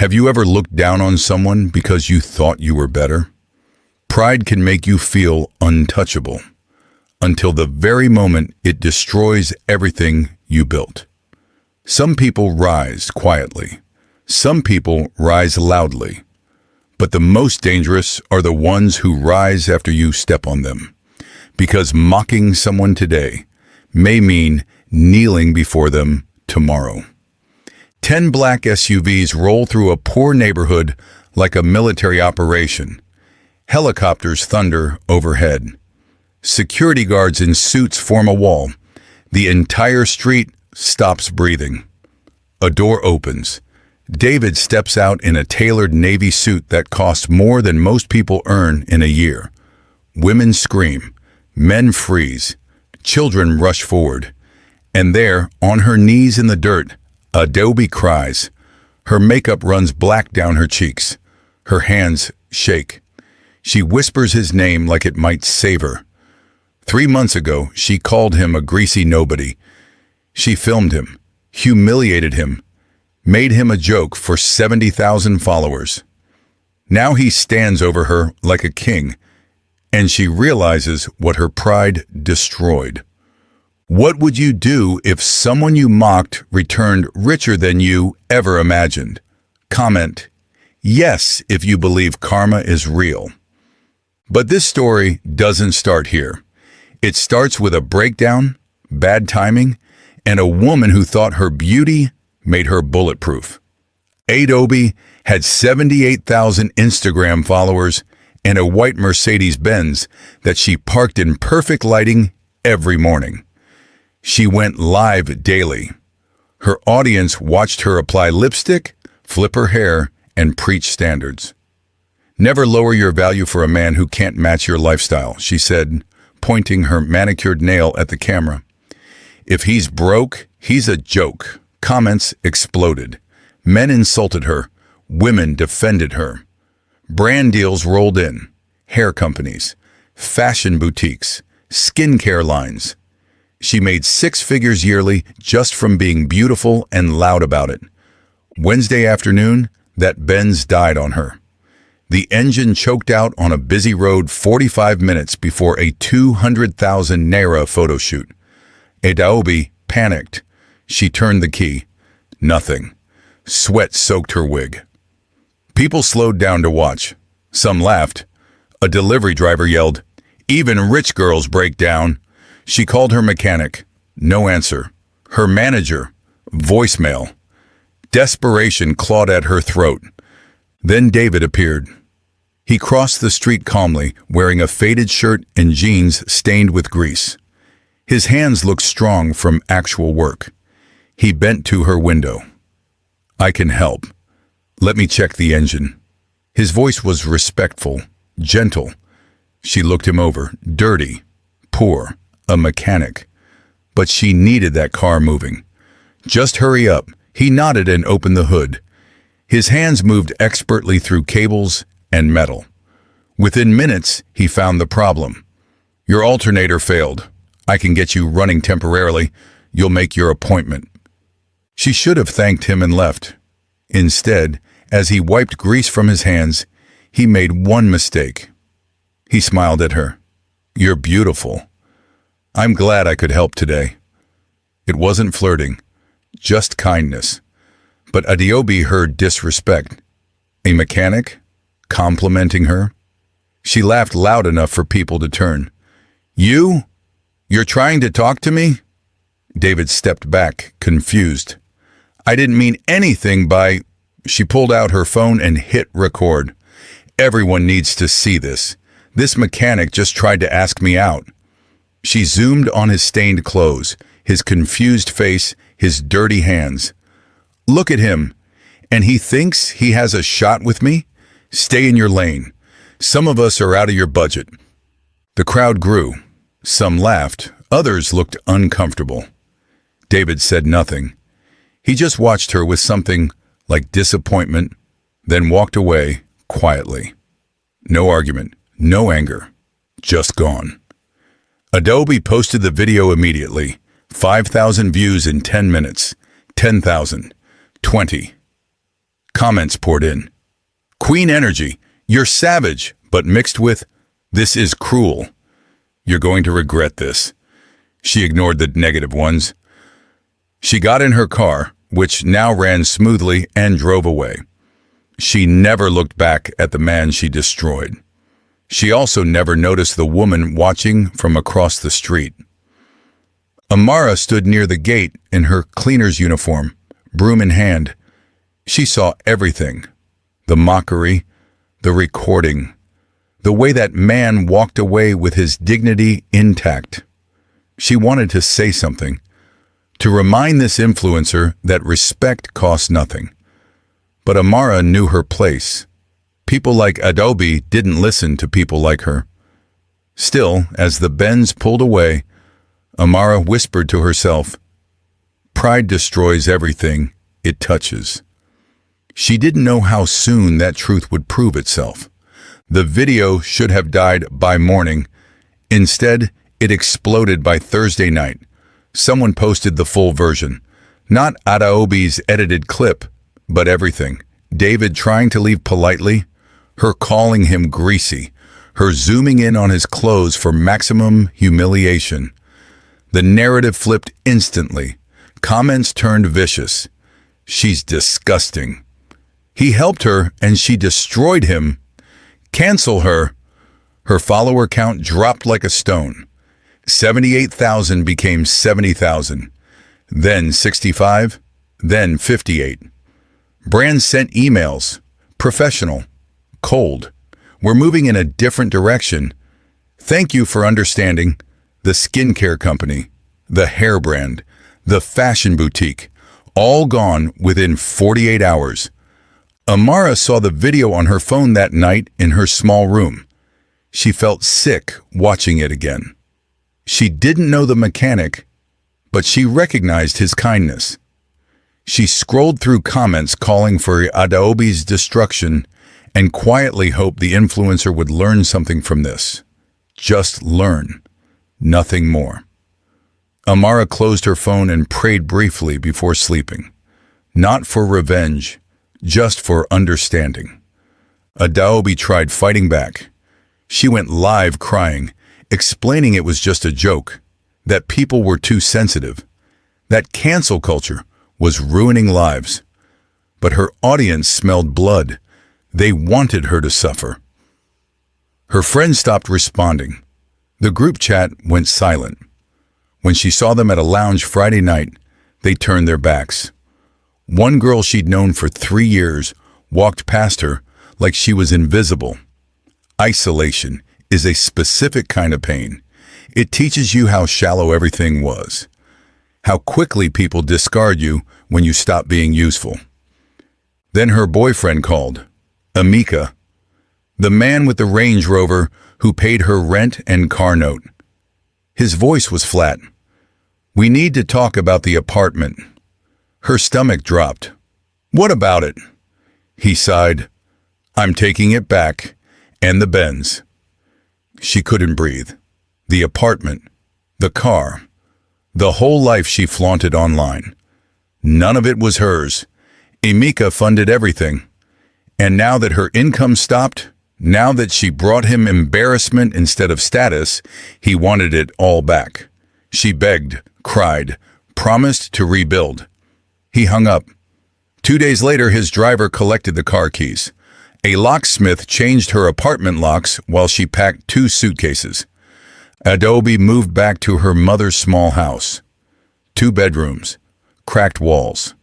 Have you ever looked down on someone because you thought you were better? Pride can make you feel untouchable until the very moment it destroys everything you built. Some people rise quietly. Some people rise loudly. But the most dangerous are the ones who rise after you step on them. Because mocking someone today may mean kneeling before them tomorrow. 10 black SUVs roll through a poor neighborhood like a military operation. Helicopters thunder overhead. Security guards in suits form a wall. The entire street stops breathing. A door opens. David steps out in a tailored navy suit that costs more than most people earn in a year. Women scream. Men freeze. Children rush forward. And there, on her knees in the dirt, Adobe cries. Her makeup runs black down her cheeks. Her hands shake. She whispers his name like it might save her. 3 months ago, she called him a greasy nobody. She filmed him, humiliated him, made him a joke for 70,000 followers. Now he stands over her like a king, and she realizes what her pride destroyed. What would you do if someone you mocked returned richer than you ever imagined? Comment, yes, if you believe karma is real. But this story doesn't start here. It starts with a breakdown, bad timing, and a woman who thought her beauty made her bulletproof. Adobe had 78,000 Instagram followers and a white Mercedes-Benz that she parked in perfect lighting every morning. She went live daily. Her audience watched her apply lipstick, flip her hair, and preach standards. Never lower your value for a man who can't match your lifestyle, she said, pointing her manicured nail at the camera. If he's broke, he's a joke. Comments exploded. Men insulted her. Women defended her. Brand deals rolled in. Hair companies, fashion boutiques, skincare lines. She made 6 figures yearly just from being beautiful and loud about it. Wednesday afternoon, that Benz died on her. The engine choked out on a busy road 45 minutes before a 200,000 naira photo shoot. Adobe panicked. She turned the key. Nothing. Sweat soaked her wig. People slowed down to watch. Some laughed. A delivery driver yelled, "Even rich girls break down." She called her mechanic. No answer. Her manager. Voicemail. Desperation clawed at her throat. Then David appeared. He crossed the street calmly, wearing a faded shirt and jeans stained with grease. His hands looked strong from actual work. He bent to her window. "I can help. Let me check the engine." His voice was respectful, gentle. She looked him over. Dirty, poor, a mechanic. But she needed that car moving. "Just hurry up." He nodded and opened the hood. His hands moved expertly through cables and metal. Within minutes, he found the problem. "Your alternator failed. I can get you running temporarily. You'll make your appointment." She should have thanked him and left. Instead, as he wiped grease from his hands, he made one mistake. He smiled at her. "You're beautiful. I'm glad I could help today." It wasn't flirting, just kindness. But Adobe heard disrespect. A mechanic? Complimenting her? She laughed loud enough for people to turn. "You? You're trying to talk to me?" David stepped back, confused. "I didn't mean anything by..." She pulled out her phone and hit record. "Everyone needs to see this. This mechanic just tried to ask me out." She zoomed on his stained clothes, his confused face, his dirty hands. "Look at him. And he thinks he has a shot with me? Stay in your lane. Some of us are out of your budget." The crowd grew. Some laughed. Others looked uncomfortable. David said nothing. He just watched her with something like disappointment, then walked away quietly. No argument, no anger, just gone. Adobe posted the video immediately. 5,000 views in 10 minutes. 10,000. 20. Comments poured in. Queen energy, you're savage, but mixed with, this is cruel. You're going to regret this. She ignored the negative ones. She got in her car, which now ran smoothly, and drove away. She never looked back at the man she destroyed. She also never noticed the woman watching from across the street. Amara stood near the gate in her cleaner's uniform, broom in hand. She saw everything. The mockery, the recording, the way that man walked away with his dignity intact. She wanted to say something, to remind this influencer that respect costs nothing. But Amara knew her place. People like Adobe didn't listen to people like her. Still, as the Benz pulled away, Amara whispered to herself, "Pride destroys everything it touches." She didn't know how soon that truth would prove itself. The video should have died by morning. Instead, it exploded by Thursday night. Someone posted the full version. Not Adaobi's edited clip, but everything. David trying to leave politely, her calling him greasy, her zooming in on his clothes for maximum humiliation. The narrative flipped instantly. Comments turned vicious. She's disgusting. He helped her and she destroyed him. Cancel her. Her follower count dropped like a stone. 78,000 became 70,000. Then 65, then 58. Brands sent emails. Professional. Cold. We're moving in a different direction. Thank you for understanding. The skincare company, the hair brand, the fashion boutique, all gone within 48 hours. Amara saw the video on her phone that night in her small room. She felt sick watching it again. She didn't know the mechanic, but she recognized his kindness. She scrolled through comments calling for Adobe's destruction and quietly hoped the influencer would learn something from this. Just learn. Nothing more. Amara closed her phone and prayed briefly before sleeping. Not for revenge, just for understanding. Adobe tried fighting back. She went live crying, explaining it was just a joke, that people were too sensitive, that cancel culture was ruining lives. But her audience smelled blood. They wanted her to suffer. Her friends stopped responding. The group chat went silent. When she saw them at a lounge Friday night, they turned their backs. One girl she'd known for 3 years walked past her like she was invisible. Isolation is a specific kind of pain. It teaches you how shallow everything was, how quickly people discard you when you stop being useful. Then her boyfriend called, Amika, the man with the Range Rover who paid her rent and car note. His voice was flat. "We need to talk about the apartment." Her stomach dropped. "What about it?" He sighed. "I'm taking it back, and the Benz." She couldn't breathe. The apartment, the car, the whole life she flaunted online. None of it was hers. Amika funded everything. And now that her income stopped, now that she brought him embarrassment instead of status, he wanted it all back. She begged, cried, promised to rebuild. He hung up. 2 days later, his driver collected the car keys. A locksmith changed her apartment locks while she packed 2 suitcases. Adobe moved back to her mother's small house. 2 bedrooms, cracked walls,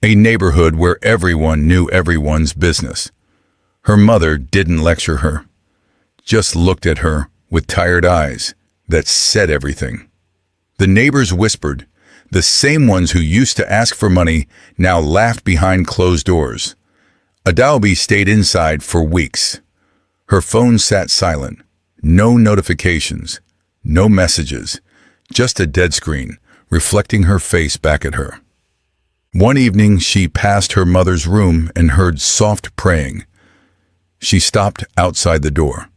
a neighborhood where everyone knew everyone's business. Her mother didn't lecture her, just looked at her with tired eyes that said everything. The neighbors whispered. The same ones who used to ask for money now laughed behind closed doors. Adobe stayed inside for weeks. Her phone sat silent. No notifications, no messages, just a dead screen reflecting her face back at her. One evening, she passed her mother's room and heard soft praying. She stopped outside the door.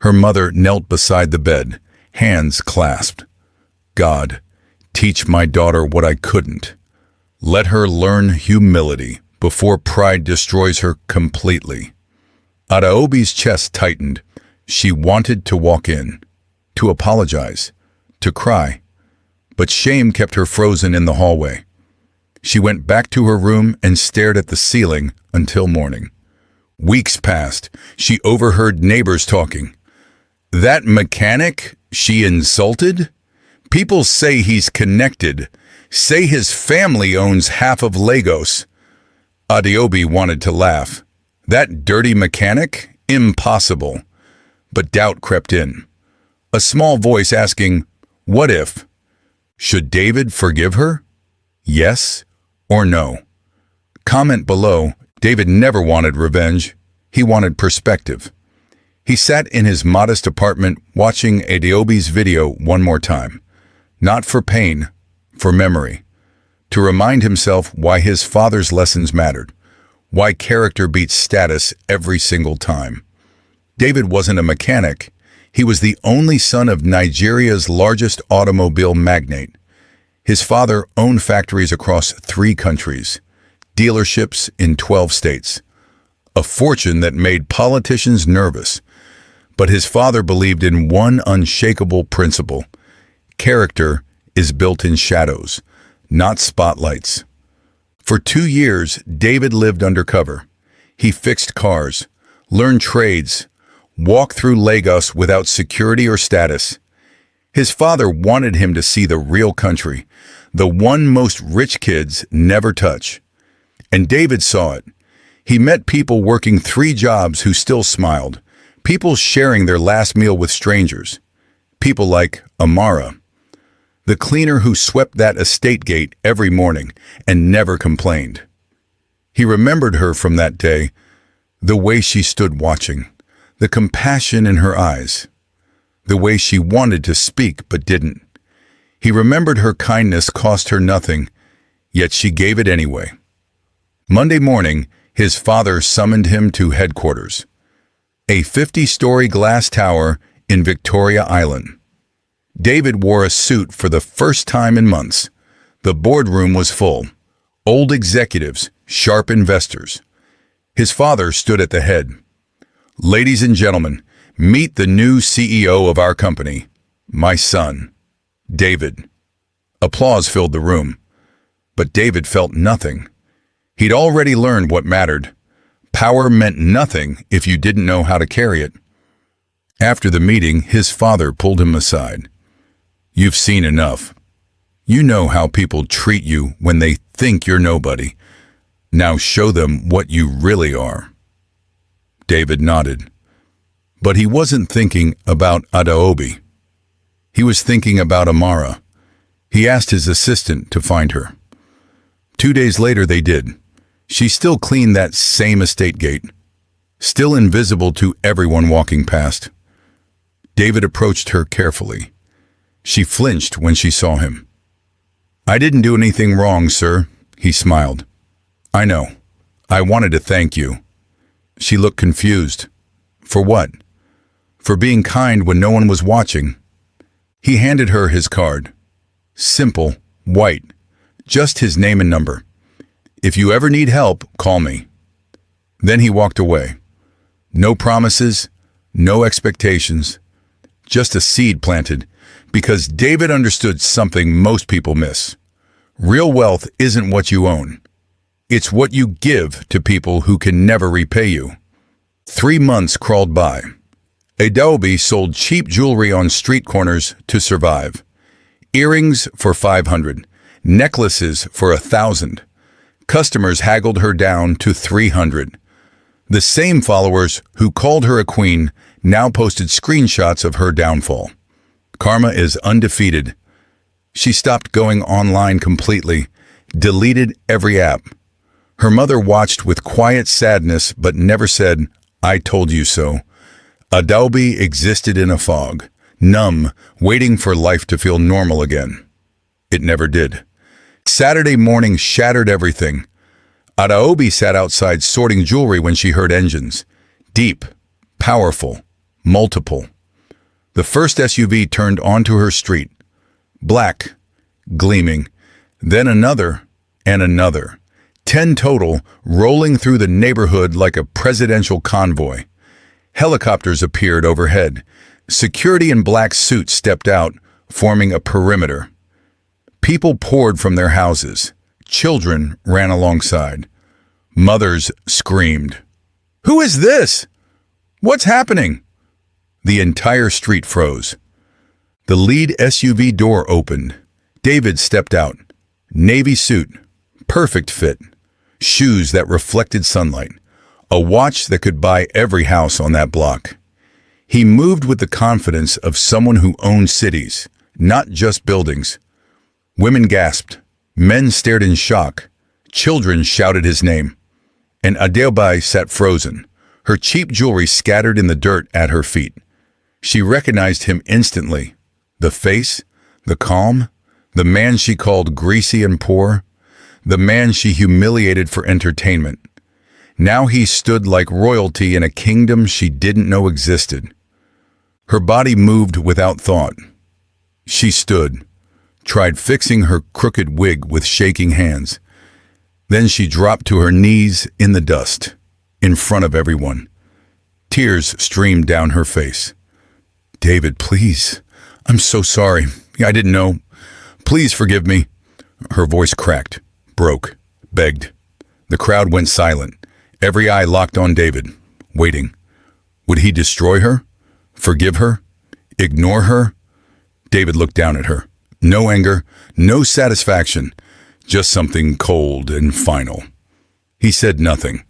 Her mother knelt beside the bed, hands clasped. "God, teach my daughter what I couldn't. Let her learn humility, before pride destroys her completely. Adaobi's chest tightened. She wanted to walk in, to apologize, to cry. But shame kept her frozen in the hallway. She went back to her room and stared at the ceiling until morning. Weeks passed. She overheard neighbors talking. That mechanic she insulted? People say he's connected. Say his family owns half of Lagos. Adeobi wanted to laugh. That dirty mechanic? Impossible. But doubt crept in. A small voice asking, what if? Should David forgive her? Yes or no? Comment below. David never wanted revenge. He wanted perspective. He sat in his modest apartment watching Adeobi's video one more time. Not for pain, for memory. To remind himself why his father's lessons mattered. Why character beats status every single time. David wasn't a mechanic. He was the only son of Nigeria's largest automobile magnate. His father owned factories across 3 countries, dealerships in 12 states. A fortune that made politicians nervous. But his father believed in one unshakable principle. Character is built in shadows, not spotlights. For 2 years, David lived undercover. He fixed cars, learned trades, walked through Lagos without security or status. His father wanted him to see the real country, the one most rich kids never touch. And David saw it. He met people working 3 jobs who still smiled, people sharing their last meal with strangers, people like Amara, the cleaner who swept that estate gate every morning and never complained. He remembered her from that day, the way she stood watching, the compassion in her eyes, the way she wanted to speak but didn't. He remembered her kindness cost her nothing, yet she gave it anyway. Monday morning, his father summoned him to headquarters, a 50-story glass tower in Victoria Island. David wore a suit for the first time in months. The boardroom was full. Old executives, sharp investors. His father stood at the head. Ladies and gentlemen, meet the new CEO of our company, my son, David. Applause filled the room. But David felt nothing. He'd already learned what mattered. Power meant nothing if you didn't know how to carry it. After the meeting, his father pulled him aside. You've seen enough. You know how people treat you when they think you're nobody. Now show them what you really are. David nodded. But he wasn't thinking about Adaobi. He was thinking about Amara. He asked his assistant to find her. 2 days later they did. She still cleaned that same estate gate, still invisible to everyone walking past. David approached her carefully. She flinched when she saw him. I didn't do anything wrong, sir, he smiled. I know. I wanted to thank you. She looked confused. For what? For being kind when no one was watching. He handed her his card. Simple, white, just his name and number. If you ever need help, call me. Then he walked away. No promises, no expectations, just a seed planted, because David understood something most people miss. Real wealth isn't what you own. It's what you give to people who can never repay you. 3 months crawled by. Adobe sold cheap jewelry on street corners to survive. Earrings for $500, necklaces for $1,000. Customers haggled her down to $300. The same followers who called her a queen now posted screenshots of her downfall. Karma is undefeated. She stopped going online completely, deleted every app. Her mother watched with quiet sadness but never said, I told you so. Adobe existed in a fog, numb, waiting for life to feel normal again. It never did. Saturday morning shattered everything. Adaobi sat outside sorting jewelry when she heard engines. Deep, powerful, multiple. The first SUV turned onto her street. Black, gleaming. Then another and another. 10 total, rolling through the neighborhood like a presidential convoy. Helicopters appeared overhead. Security in black suits stepped out, forming a perimeter. People poured from their houses. Children ran alongside. Mothers screamed. "Who is this? What's happening?" The entire street froze. The lead SUV door opened. David stepped out. Navy suit, perfect fit, shoes that reflected sunlight, a watch that could buy every house on that block. He moved with the confidence of someone who owned cities, not just buildings. Women gasped. Men stared in shock. Children shouted his name. And Adeobi sat frozen, her cheap jewelry scattered in the dirt at her feet. She recognized him instantly. The face, the calm, the man she called greasy and poor, the man she humiliated for entertainment. Now he stood like royalty in a kingdom she didn't know existed. Her body moved without thought. She stood, tried fixing her crooked wig with shaking hands. Then she dropped to her knees in the dust, in front of everyone. Tears streamed down her face. "David, please. I'm so sorry. I didn't know. Please forgive me." Her voice cracked, broke, begged. The crowd went silent. Every eye locked on David, waiting. Would he destroy her? Forgive her? Ignore her? David looked down at her. No anger, no satisfaction, just something cold and final. He said nothing.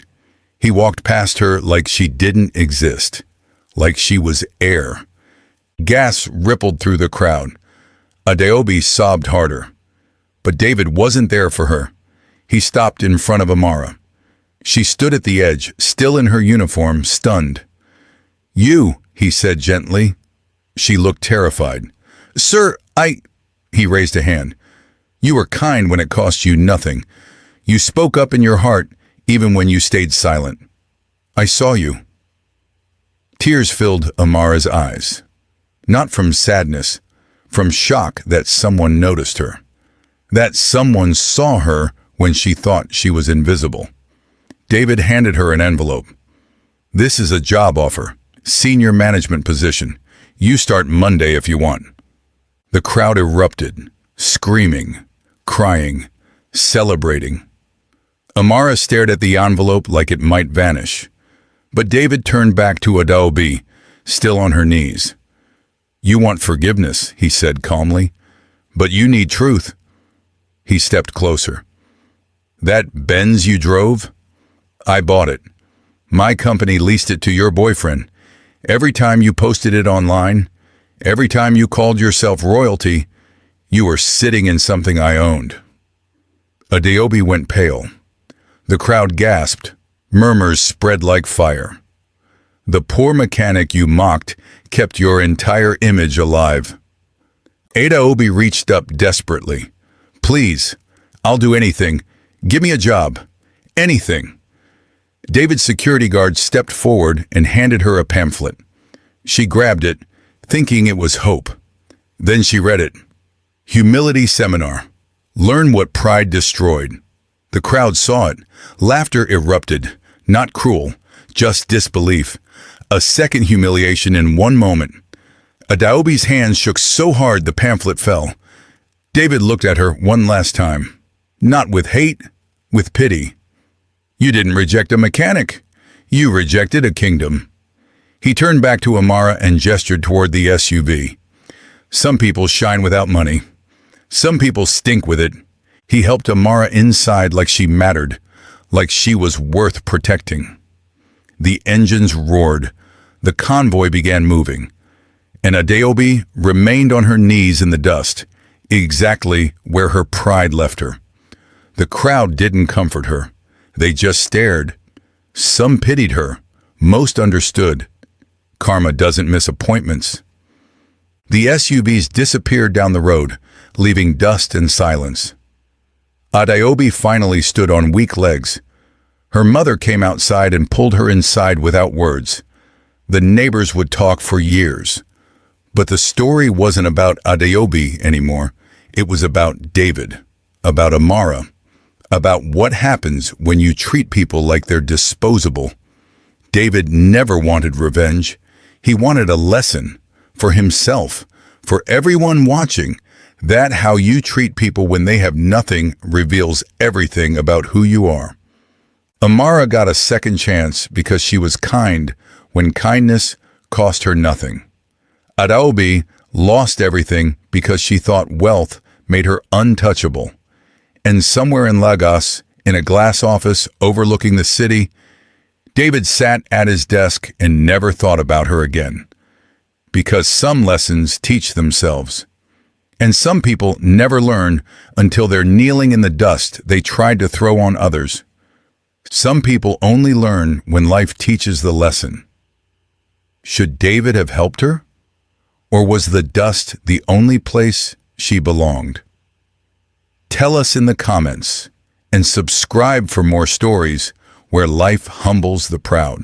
He walked past her like she didn't exist, like she was air. Gasps rippled through the crowd. Adeobi sobbed harder. But David wasn't there for her. He stopped in front of Amara. She stood at the edge, still in her uniform, stunned. "You," he said gently. She looked terrified. "Sir, He raised a hand. "You were kind when it cost you nothing. You spoke up in your heart, even when you stayed silent. I saw you." Tears filled Amara's eyes. Not from sadness, from shock that someone noticed her. That someone saw her when she thought she was invisible. David handed her an envelope. "This is a job offer, senior management position. You start Monday if you want." The crowd erupted, screaming, crying, celebrating. Amara stared at the envelope like it might vanish. But David turned back to Adeobi, still on her knees. "You want forgiveness," he said calmly, "but you need truth." He stepped closer. "That Benz you drove? I bought it. My company leased it to your boyfriend. Every time you posted it online, every time you called yourself royalty, you were sitting in something I owned." Adeobi went pale. The crowd gasped. Murmurs spread like fire. "The poor mechanic you mocked kept your entire image alive." Adeobi reached up desperately. "Please, I'll do anything. Give me a job. Anything." David's security guard stepped forward and handed her a pamphlet. She grabbed it, thinking it was hope. Then she read it. Humility Seminar. Learn what pride destroyed. The crowd saw it. Laughter erupted. Not cruel, just disbelief. A second humiliation in one moment. Adeobi's hands shook so hard the pamphlet fell. David looked at her one last time. Not with hate, with pity. "You didn't reject a mechanic. You rejected a kingdom." He turned back to Amara and gestured toward the SUV. "Some people shine without money. Some people stink with it." He helped Amara inside like she mattered, like she was worth protecting. The engines roared. The convoy began moving. And Adeobi remained on her knees in the dust, exactly where her pride left her. The crowd didn't comfort her. They just stared. Some pitied her. Most understood. Karma doesn't miss appointments. The SUVs disappeared down the road, leaving dust and silence. Adeobi finally stood on weak legs. Her mother came outside and pulled her inside without words. The neighbors would talk for years. But the story wasn't about Adeobi anymore. It was about David, about Amara, about what happens when you treat people like they're disposable. David never wanted revenge. He wanted a lesson for himself, for everyone watching, that how you treat people when they have nothing reveals everything about who you are. Amara got a second chance because she was kind when kindness cost her nothing. Adaobi lost everything because she thought wealth made her untouchable. And somewhere in Lagos, in a glass office overlooking the city, David sat at his desk and never thought about her again. Because some lessons teach themselves. And some people never learn until they're kneeling in the dust they tried to throw on others. Some people only learn when life teaches the lesson. Should David have helped her? Or was the dust the only place she belonged? Tell us in the comments and subscribe for more stories where life humbles the proud.